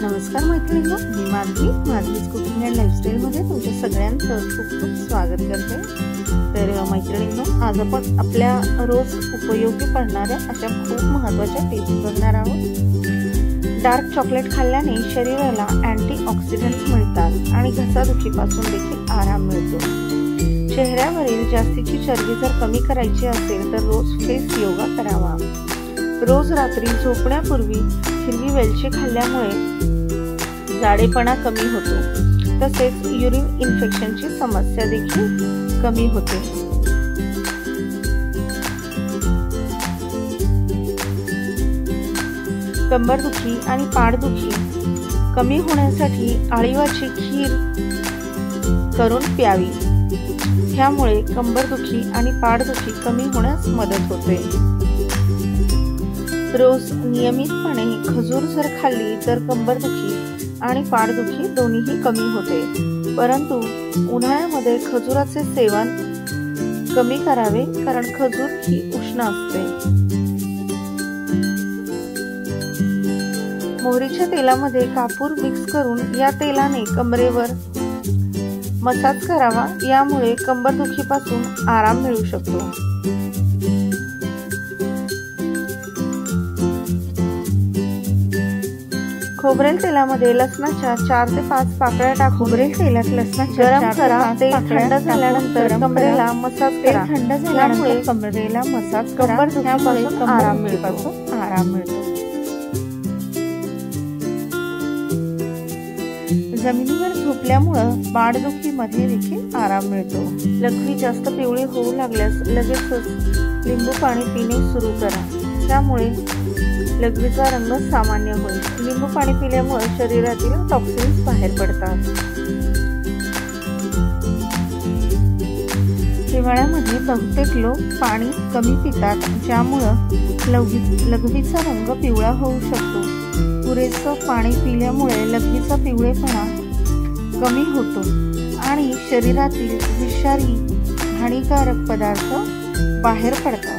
नमस्कार मैत्रिणींनो, मी माधवीज cooking and लाईफस्टाईलमध्ये तुमच्या सगळ्यांचं खूप खूप स्वागत करते। तर मैत्रिणींनो, आज आपण आपल्या रोज उपयोगी पडणाऱ्या अशा खूप महत्त्वाच्या टिप्स बघणार आहोत। डार्क चॉकलेट खाल्ल्याने शरीराला अँटीऑक्सिडंट्स मिळतात आणि घसादुखीपासून देखील आराम मिळतो। चेहऱ्यावरील जास्तीची चरबी जर कमी करायची असेल तर रोज फेस योगा करावा। रोज रात्री झोपण्यापूर्वी हिरवी वेलची खाल्ल्यामुळे जाडेपणा कमी होतो, तसेच युरिन इन्फेक्शनची समस्या देखील कमी होते। कंबरदुखी आणि पाठदुखी कमी होण्यासाठी आळीवाची खीर करून प्यावी। ह्यामुळे कंबरदुखी आणि पाठदुखी कमी होण्यास मदत होते। रोज नियमितपणे खजूर जर खाल्ली तर कंबरदुखी आणि पाठदुखी दोन्हीही कमी होते, परंतु उन्हाळ्यामध्ये खजुराचे सेवन कमी करावे, कारण खजूर ही उष्ण असते। मोहरीच्या तेलामध्ये कापूर मिक्स करून या तेलाने कमरेवर मसाज करावा, यामुळे कंबरदुखीपासून आराम मिळू शकतो। खोबरेल तेलामध्ये लसणाच्या 4 ते 5 पाकळ्या टाकून खोबरेल तेलात लसणाच्या गरम करा। तेल थंड झाल्यानंतर कमरेला मसाज करा। थंड झाल्यामुळे कमरेला मसाज करा, कंबरदुखीपासून आराम मिळतो। जमिनीवर झोपल्यामुळे पाठदुखीमध्ये देखील आराम मिळतो। लघवी जास्त पिवळी होऊ लागल्यास लगेचच लिंबू पाणी पिणे सुरू करा, त्यामुळे लघवीचा रंग सामान्य होईल। लिंबू पाणी पिल्यामुळे शरीरातील टॉक्सिन्स बाहेर पडतात। हिवाळ्यामध्ये बहुतेक लोक पाणी कमी पितात, ज्यामुळे लघवीचा रंग पिवळा होऊ शकतो। पुरेसं पाणी पिल्यामुळे लघवीचा पिवळेपणा कमी होतो आणि शरीरातील विषारी हानिकारक पदार्थ बाहेर पडतात।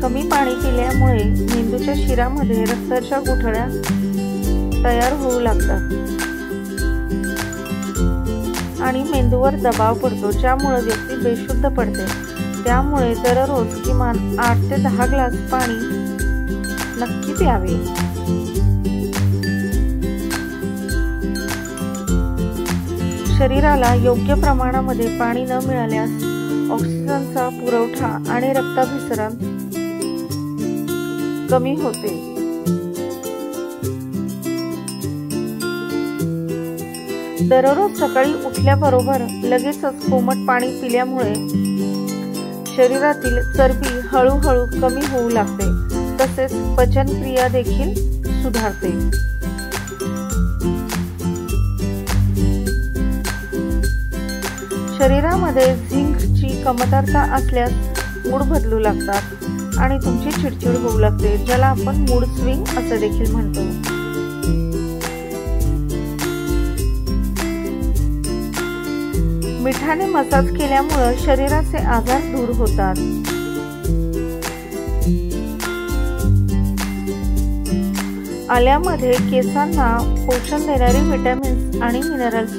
कमी पाणी पिल्यामुळे मेंदूच्या शिरामध्ये रक्ताच्या गुठळ्या तयार होऊ लागतात आणि मेंदूवर दबाव पडतो, ज्यामुळे व्यक्ती बेशुद्ध पडते। त्यामुळे दररोज किमान 8 ते 10 ग्लास पाणी नक्की प्यावे। शरीराला योग्य प्रमाणामध्ये पाणी न मिळाल्यास ऑक्सिजनचा पुरवठा आणि रक्ताभिसरण कमी होते। दररोज सकाळी उठल्याबरोबर लगेचच कोमट पाणी पिल्यामुळे शरीरातील चरबी हळूहळू कमी होऊ लागते, तसेच पचनक्रिया देखील सुधारते। शरीरामध्ये झिंकची कमतरता असल्यास मूड बदलू लागतात आणि तुमची चिडचिड होऊ लागते, ज्याला आपण मूड स्विंग असे देखील म्हणतो। मिठाने मसाज केल्यामुळे शरीराचे आजार दूर होतात। आल्यामध्ये केसांना पोषण देणारी विटॅमिन्स आणि मिनरल्स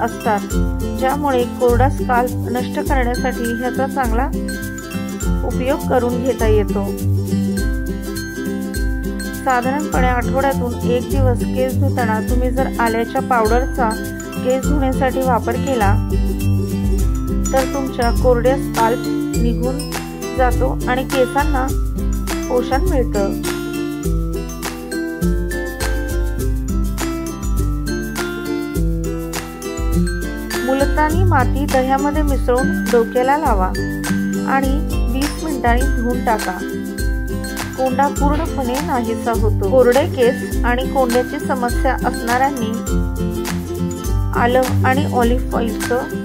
असतात, ज्यामुळे कोरडा स्काल्प नष्ट करण्यासाठी ह्याचा चांगला उपयोग करून घेता येतो। साधारणपणे आठवड्यातून 1 दिवस केस धुताना तुम्ही जर आल्याच्या पावडरचा केस धुण्यासाठी वापर केला तर तुमच्या कोरड्या स्काल्प निघून जातो आणि केसांना पोषण मिळतं। मुलतानी माती दह्यामध्ये मिसळून डोक्याला लावा आणि 20 मिनिटांनी धुवून टाका। कोंडा पूर्णपणे नाहीसा होतो। कोरडे केस आणि कोंड्याची समस्या असणाऱ्यांनी आलं आणि ऑलिव्ह ऑइलचं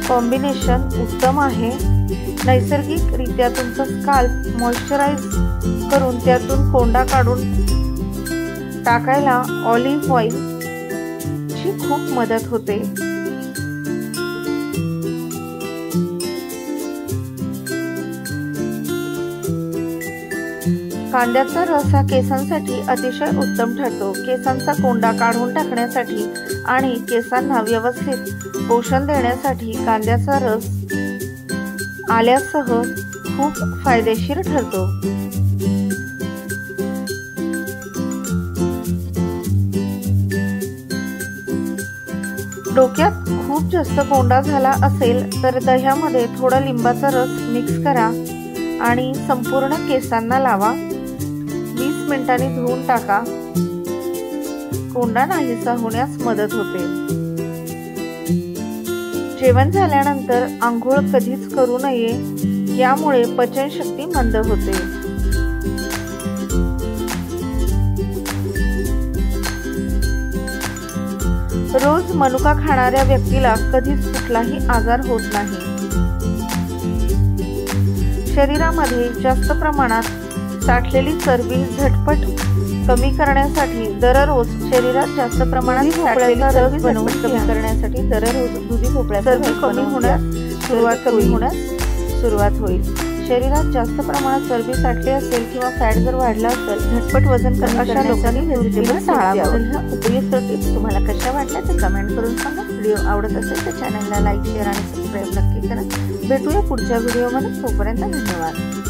कॉम्बिनेशन उत्तम आहे। नैसर्गिकरित्या तुमचं स्काल्प मॉइश्चराइज करून त्यातून कोंडा काढून टाकायला ऑलिव्ह ऑइलची खूप मदत होते। कांद्याचा रस हा केसांसाठी अतिशय उत्तम ठरतो। केसांचा कोंडा काढून टाकण्यासाठी आणि केसांना व्यवस्थित पोषण देण्यासाठी कांद्याचा रस आल्यासह खूप फायदेशीर ठरतो। डोक्यात खूप जास्त कोंडा झाला असेल तर दह्यामध्ये थोडा लिंबाचा रस मिक्स करा आणि संपूर्ण केसांना लावा। 20 मिनिटांनी धुवून टाका। कोंडा नाहीसा होण्यास मदत होते। जेवण झाल्यानंतर आंघोळ कधीच करू नये, यामुळे पचनशक्ती मंद होते। रोज मनुका खाणाऱ्या व्यक्तीला कधीच कुठलाही आजार होत नाही। शरीरामध्ये जास्त प्रमाणात साठलेली चरबी झटपट कमी करण्यासाठी दररोज शरीरात जास्त प्रमाणात साठलेला रस बनवून कमी करण्यासाठी दररोज दुधी भोपळ्याचा रस कमी होण्यास सुरुवात होईल। शरीरात जास्त प्रमाणात चरबी साठली असेल किंवा फॅट जर वाढला असेल, झटपट वजन करण्यासाठी लोकांनी व्हेजिटेबल्स टाळावे। ह्या उपयुक्त टिप्स तुम्हाला कशा वाटल्या ते कमेंट करून सांगा। व्हिडिओ आवडत असेल तर चॅनलला लाईक, शेअर आणि सबस्क्राईब नक्की करा। भेटूया पुढच्या व्हिडिओमध्ये। तोपर्यंत धन्यवाद।